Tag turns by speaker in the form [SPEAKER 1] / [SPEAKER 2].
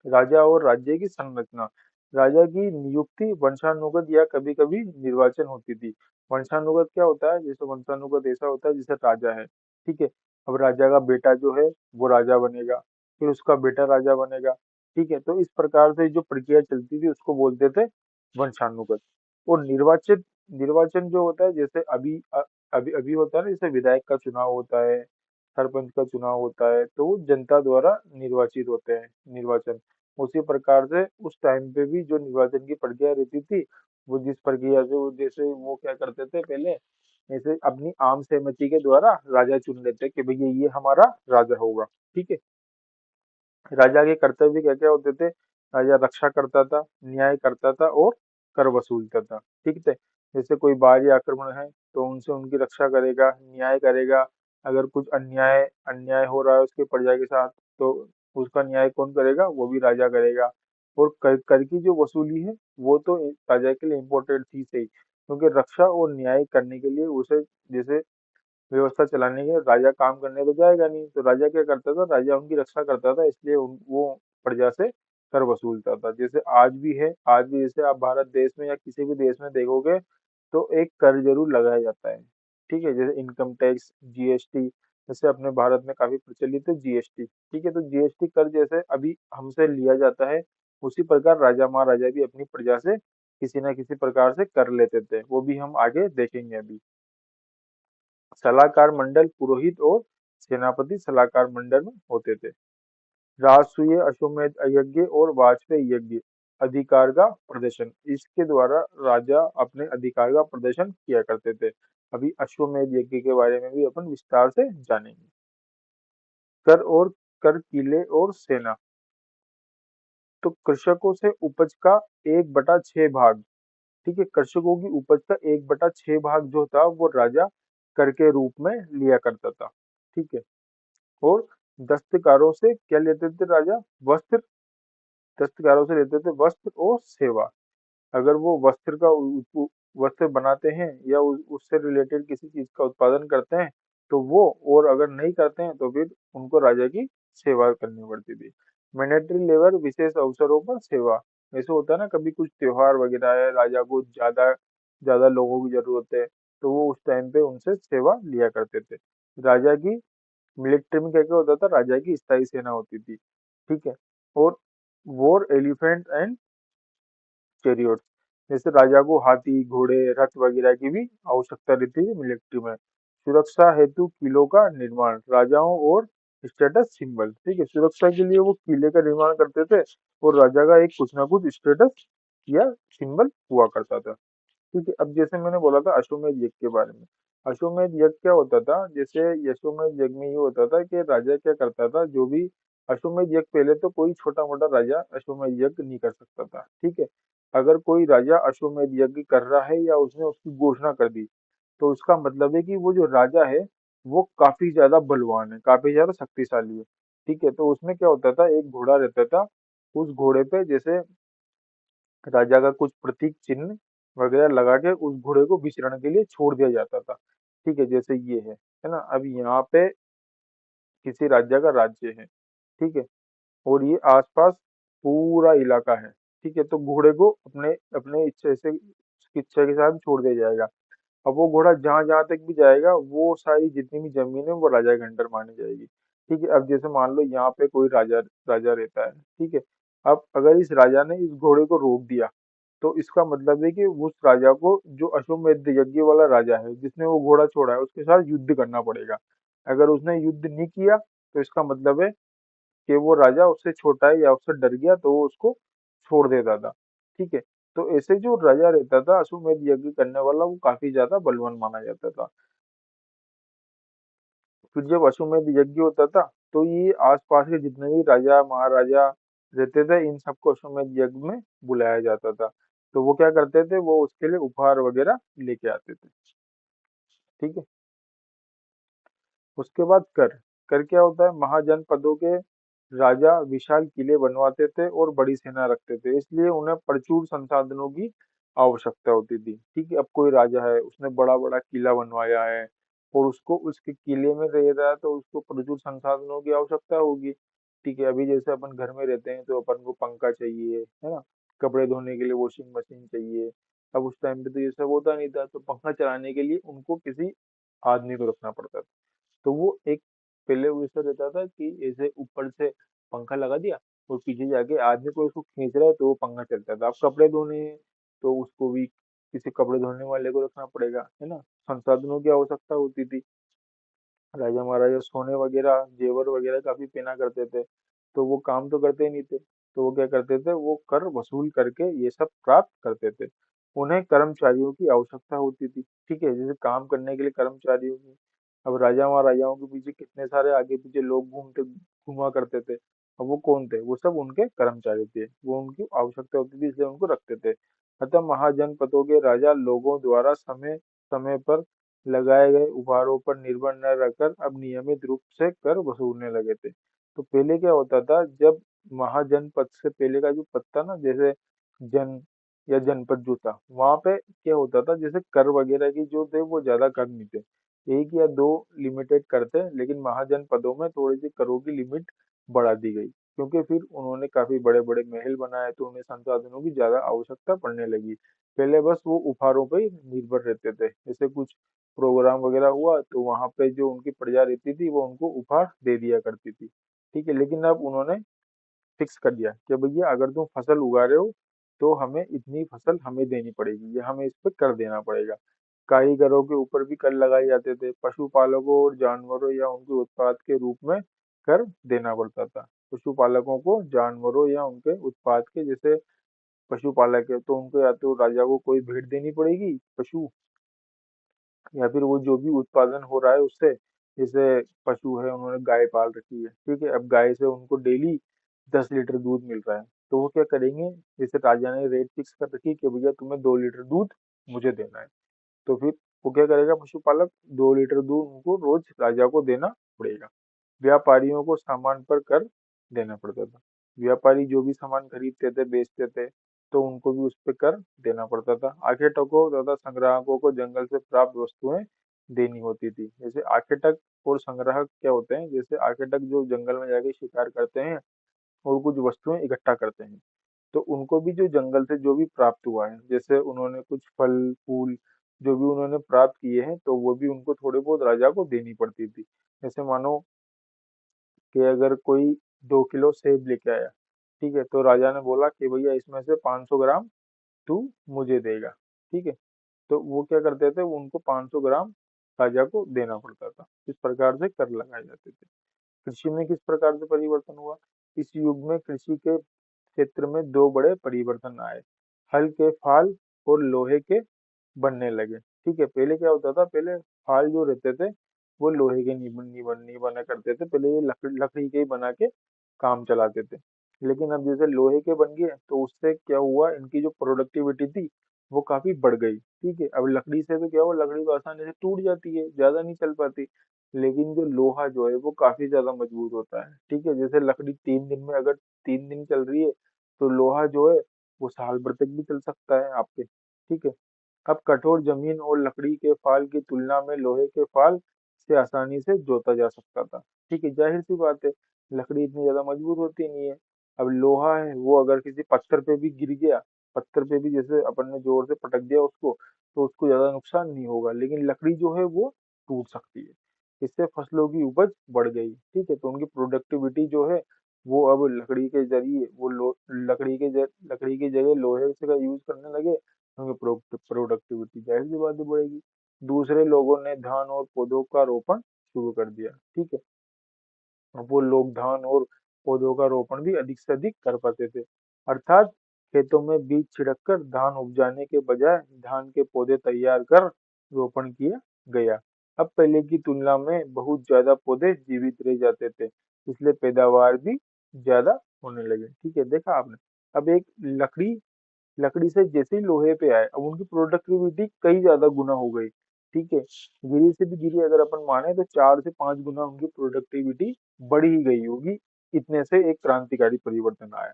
[SPEAKER 1] राजा और राज्य की संरचना। राजा की नियुक्ति वंशानुगत या कभी कभी निर्वाचन होती थी। वंशानुगत क्या होता है, जैसे वंशानुगत ऐसा होता है जैसे राजा है, ठीक है। अब राजा का बेटा जो है वो राजा बनेगा, फिर उसका बेटा राजा बनेगा, ठीक है। तो इस प्रकार से जो प्रक्रिया चलती थी उसको बोलते थे वंशानुगत। और निर्वाचित निर्वाचन जो होता है, जैसे अभी अभी होता है ना, जैसे विधायक का चुनाव होता है, सरपंच का चुनाव होता है, तो वो जनता द्वारा निर्वाचित होते हैं, निर्वाचन। उसी प्रकार से उस टाइम पे भी जो निर्वाचन की प्रक्रिया रहती थी, वो जिस प्रक्रिया से वो, जैसे वो क्या करते थे पहले, जैसे अपनी आम सहमति के द्वारा राजा चुन लेते कि भैया ये हमारा राजा होगा, ठीक है। राजा के कर्तव्य क्या क्या होते थे? राजा रक्षा करता था, न्याय करता था और कर वसूलता था, ठीक है। जैसे कोई बाहरी आक्रमण है तो उनसे उनकी रक्षा करेगा, न्याय करेगा। अगर कुछ अन्याय अन्याय हो रहा है उसके प्रजा के साथ, तो उसका न्याय कौन करेगा? वो भी राजा करेगा। और कर की जो वसूली है वो तो राजा के लिए इम्पोर्टेंट थी सही, क्योंकि रक्षा और न्याय करने के लिए उसे, जैसे व्यवस्था चलाने के, राजा काम करने तो जाएगा नहीं, तो राजा क्या करता था? राजा उनकी रक्षा करता था, इसलिए वो प्रजा से कर वसूलता था। जैसे आज भी है, आज भी जैसे आप भारत देश में या किसी भी देश में देखोगे तो एक कर जरूर लगाया जाता है, ठीक है। जैसे इनकम टैक्स, जीएसटी, जैसे अपने भारत में काफी प्रचलित है जीएसटी, ठीक है। तो जीएसटी कर जैसे अभी हमसे लिया जाता है, उसी प्रकार राजा महाराजा भी अपनी प्रजा से किसी न किसी प्रकार से कर लेते थे, वो भी हम आगे देखेंगे अभी। सलाहकार मंडल पुरोहित और सेनापति सलाहकार मंडल में होते थे। राजसूय, अश्वमेध यज्ञ और वाजपेयी यज्ञ, अधिकार का प्रदर्शन। इसके द्वारा राजा अपने अधिकार का प्रदर्शन किया करते थे। अभी अश्वमेध यज्ञ के बारे में भी अपन विस्तार से जानेंगे। कर और कर, किले और सेना। तो कृषकों से उपज का 1/6 भाग, ठीक है, कृषकों की उपज का 1/6 भाग जो था वो राजा कर के रूप में लिया करता था, ठीक है। और दस्तकारों से क्या लेते थे राजा? वस्त्र। दस्तकारों से लेते थे वस्त्र और सेवा। अगर वो वस्त्र का वस्त्र बनाते हैं या उससे रिलेटेड किसी चीज का उत्पादन करते हैं तो वो, और अगर नहीं करते हैं तो फिर उनको राजा की सेवा करनी पड़ती थी। मैंडेटरी लेबर, विशेष अवसरों पर सेवा। ऐसे होता है ना, कभी कुछ त्योहार वगैरह है, राजा को ज्यादा ज्यादा लोगों की जरूरत है, तो वो उस टाइम पे उनसे सेवा लिया करते थे। राजा की मिलिट्री में क्या क्या होता था? राजा की स्थायी सेना होती थी, ठीक है। और वॉर एलिफेंट एंड चैरियट्स, जैसे राजा को हाथी, घोड़े, रथ वगैरह की भी आवश्यकता रहती है मिलिट्री में। सुरक्षा हेतु किलों का निर्माण, राजाओं और स्टेटस सिंबल, ठीक है। सुरक्षा के लिए वो किले का निर्माण करते थे और राजा का एक कुछ ना कुछ स्टेटस या सिंबल हुआ करता था, ठीक है। अब जैसे मैंने बोला था अश्वमेध यज्ञ के बारे में। अश्वमेध यज्ञ क्या होता था? जैसे अश्वमेध यज्ञ में ये होता था कि राजा क्या करता था, जो भी अश्वमेध यज्ञ, पहले तो कोई छोटा मोटा राजा अश्वमेध यज्ञ नहीं कर सकता था, ठीक है। अगर कोई राजा अश्वमेध यज्ञ कर रहा है या उसने उसकी घोषणा कर दी, तो उसका मतलब है कि वो जो राजा है वो काफी ज्यादा बलवान है, काफी ज्यादा शक्तिशाली है, ठीक है। तो उसमें क्या होता था, एक घोड़ा रहता था, उस घोड़े पे जैसे राजा का कुछ प्रतीक चिन्ह वगैरह लगा के उस घोड़े को विचरण के लिए छोड़ दिया जाता था, ठीक है। जैसे ये है ना, अब यहाँ पे किसी राज्य का राज्य है, ठीक है, और ये आसपास पूरा इलाका है, ठीक है। तो घोड़े को अपने अपने इच्छा से, उसकी इच्छा के साथ छोड़ दिया जाएगा। अब वो घोड़ा जहां जहां तक भी जाएगा, वो सारी जितनी भी जमीन है वो राजा के अंडर मानी जाएगी, ठीक है। अब जैसे मान लो यहाँ पे कोई राजा राजा रहता है, ठीक है। अब अगर इस राजा ने इस घोड़े को रोक दिया, तो इसका मतलब है कि उस राजा को, जो अश्वमेध यज्ञ वाला राजा है जिसने वो घोड़ा छोड़ा है, उसके साथ युद्ध करना पड़ेगा। अगर उसने युद्ध नहीं किया तो इसका मतलब है कि वो राजा उससे छोटा है या उससे डर गया, तो वो उसको छोड़ देता था, ठीक है। तो ऐसे जो राजा रहता था अश्वमेध यज्ञ करने वाला, वो काफी ज्यादा बलवान माना जाता था। फिर जब अश्वमेध यज्ञ होता था, तो ये आसपास के जितने भी राजा महाराजा रहते थे, इन सबको अश्वमेध यज्ञ में बुलाया जाता था। तो वो क्या करते थे, वो उसके लिए उपहार वगैरह लेके आते थे, ठीक है। उसके बाद कर। कर क्या होता है? महाजनपदों के राजा विशाल किले बनवाते थे और बड़ी सेना रखते थे, इसलिए उन्हें प्रचुर संसाधनों की आवश्यकता होती थी, ठीक है। अब कोई राजा है, उसने बड़ा बड़ा किला बनवाया है और उसको उसके किले में रह रहा है, तो उसको प्रचुर संसाधनों की आवश्यकता होगी। ठीक है, अभी जैसे अपन घर में रहते हैं तो अपन को पंखा चाहिए, है ना, कपड़े धोने के लिए वॉशिंग मशीन चाहिए। अब उस टाइम पे तो ये सब होता नहीं था, तो पंखा चलाने के लिए उनको किसी आदमी को रखना पड़ता था। तो वो एक, पहले वो ऐसा रहता था कि ऐसे ऊपर से पंखा लगा दिया और पीछे जाके आदमी को उसको खींच रहा है तो वो पंखा चलता था। अब कपड़े धोने हैं तो उसको भी किसी कपड़े धोने वाले को रखना पड़ेगा, है ना। संसाधनों की आवश्यकता होती थी। राजा महाराजा सोने वगैरह जेवर वगैरह काफी पहना करते थे, तो वो काम तो करते ही नहीं थे, तो वो क्या करते थे, वो कर वसूल करके ये सब प्राप्त करते थे। उन्हें कर्मचारियों की आवश्यकता होती थी, ठीक है, जैसे काम करने के लिए कर्मचारियों की। अब राजा महाराजाओं के पीछे कितने सारे आगे पीछे लोग घुमा करते थे। अब वो कौन थे, वो सब उनके कर्मचारी थे, वो उनकी आवश्यकता होती थी इसलिए उनको रखते थे। अतः महाजनपदों के राजा लोगों द्वारा समय समय पर लगाए गए उपहारों पर निर्भर न रहकर अब नियमित रूप से कर वसूलने लगे थे। तो पहले क्या होता था, जब महाजनपद से पहले का जो पद था ना, जैसे जन या जनपद जो था, वहां पे क्या होता था, जैसे कर वगैरह की जो थे वो ज्यादा कर नहीं थे, एक या दो लिमिटेड कर थे, लेकिन महाजनपदों में थोड़ी सी करों की लिमिट बढ़ा दी गई, क्योंकि फिर उन्होंने काफी बड़े बड़े महल बनाए तो उन्हें संसाधनों की ज्यादा आवश्यकता पड़ने लगी। पहले बस वो उपहारों पर ही निर्भर रहते थे, जैसे कुछ प्रोग्राम वगैरह हुआ तो वहां पे जो उनकी प्रजा रहती थी वो उनको उपहार दे दिया करती थी, ठीक है। लेकिन अब उन्होंने फिक्स कर दिया कि भैया अगर तुम फसल उगा रहे हो तो हमें इतनी फसल हमें देनी पड़ेगी, या हमें इस पे कर देना पड़ेगा। कारीगरों के ऊपर भी कर लगाए जाते थे, पशुपालकों और जानवरों या उनके उत्पाद के रूप में कर देना पड़ता था। पशुपालकों को जानवरों या उनके उत्पाद के, जैसे पशुपालक है तो उनको या तो राजा को कोई भेंट देनी पड़ेगी पशु, या फिर वो जो भी उत्पादन हो रहा है उससे, जैसे पशु है उन्होंने गाय पाल रखी है, ठीक है, अब गाय से उनको डेली 10 लीटर दूध मिल रहा है, तो वो क्या करेंगे, जैसे राजा ने रेट फिक्स कर रखी है कि भैया तुम्हें 2 लीटर दूध मुझे देना है, तो फिर वो क्या करेगा पशुपालक, 2 लीटर दूध उनको रोज राजा को देना पड़ेगा। व्यापारियों को सामान पर कर देना पड़ता था। व्यापारी जो भी सामान खरीदते थे बेचते थे तो उनको भी उस पर कर देना पड़ता था। आखेटकों तथा संग्राहकों को जंगल से प्राप्त वस्तुएं देनी होती थी। जैसे आखेटक और संग्राहक क्या होते हैं, जैसे आखेटक जो जंगल में जाके शिकार करते हैं और कुछ वस्तुएं इकट्ठा करते हैं, तो उनको भी जो जंगल से जो भी प्राप्त हुआ है, जैसे उन्होंने कुछ फल फूल जो भी उन्होंने प्राप्त किए हैं तो वो भी उनको थोड़े बहुत राजा को देनी पड़ती थी। जैसे मानो कि अगर कोई 2 किलो सेब लेके आया, ठीक है, तो राजा ने बोला कि भैया इसमें से 500 ग्राम तू मुझे देगा, ठीक है, तो वो क्या करते थे, वो उनको 500 ग्राम राजा को देना पड़ता था। इस प्रकार से कर लगाए जाते थे। कृषि में किस प्रकार से परिवर्तन हुआ, इस युग में कृषि के क्षेत्र में दो बड़े परिवर्तन आए। हल के फाल और लोहे के बनने लगे, ठीक है। पहले क्या होता था, पहले फाल जो रहते थे वो लोहे के नहीं बना करते थे, पहले ये लकड़ी के ही बना के काम चलाते थे। लेकिन अब जैसे लोहे के बन गए तो उससे क्या हुआ, इनकी जो प्रोडक्टिविटी थी वो काफी बढ़ गई, ठीक है। अब लकड़ी से तो क्या हुआ, लकड़ी तो आसानी से टूट जाती है, ज्यादा नहीं चल पाती, लेकिन जो लोहा जो है वो काफी ज्यादा मजबूत होता है, ठीक है। जैसे लकड़ी 3 दिन में, अगर 3 दिन चल रही है तो लोहा जो है वो साल भर तक भी चल सकता है आपके, ठीक है। अब कठोर जमीन और लकड़ी के फाल की तुलना में लोहे के फाल से आसानी से जोता जा सकता था, ठीक है, जाहिर सी बात है, लकड़ी इतनी ज्यादा मजबूत होती नहीं है। अब लोहा है वो अगर किसी पत्थर पे भी गिर गया, पत्थर पे भी जैसे अपन ने जोर से पटक दिया उसको, तो उसको ज्यादा नुकसान नहीं होगा, लेकिन लकड़ी जो है वो टूट सकती है। इससे फसलों की उपज बढ़ गई, ठीक है, तो उनकी प्रोडक्टिविटी जो है वो अब लकड़ी के जरिए वो लकड़ी की जगह लोहे से का यूज करने लगे, उनकी प्रोडक्टिविटी जाहिर सी बात है बढ़ेगी। दूसरे लोगों ने धान और पौधों का रोपण शुरू कर दिया, ठीक है। अब वो लोग धान और पौधों का रोपण भी अधिक से अधिक कर पाते थे, अर्थात खेतों में बीज छिड़ककर धान उपजाने के बजाय धान के पौधे तैयार कर रोपण किया गया। अब पहले की तुलना में बहुत ज्यादा पौधे जीवित रह जाते थे, इसलिए पैदावार भी ज्यादा होने लगे, ठीक है, देखा आपने। अब एक लकड़ी लकड़ी से जैसे ही लोहे पे आए, अब उनकी प्रोडक्टिविटी कई ज्यादा गुना हो गई, ठीक है। गिरी से भी गिरी अगर अपन माने तो 4 से 5 गुना उनकी प्रोडक्टिविटी बढ़ ही गई होगी, इतने से एक क्रांतिकारी परिवर्तन आया।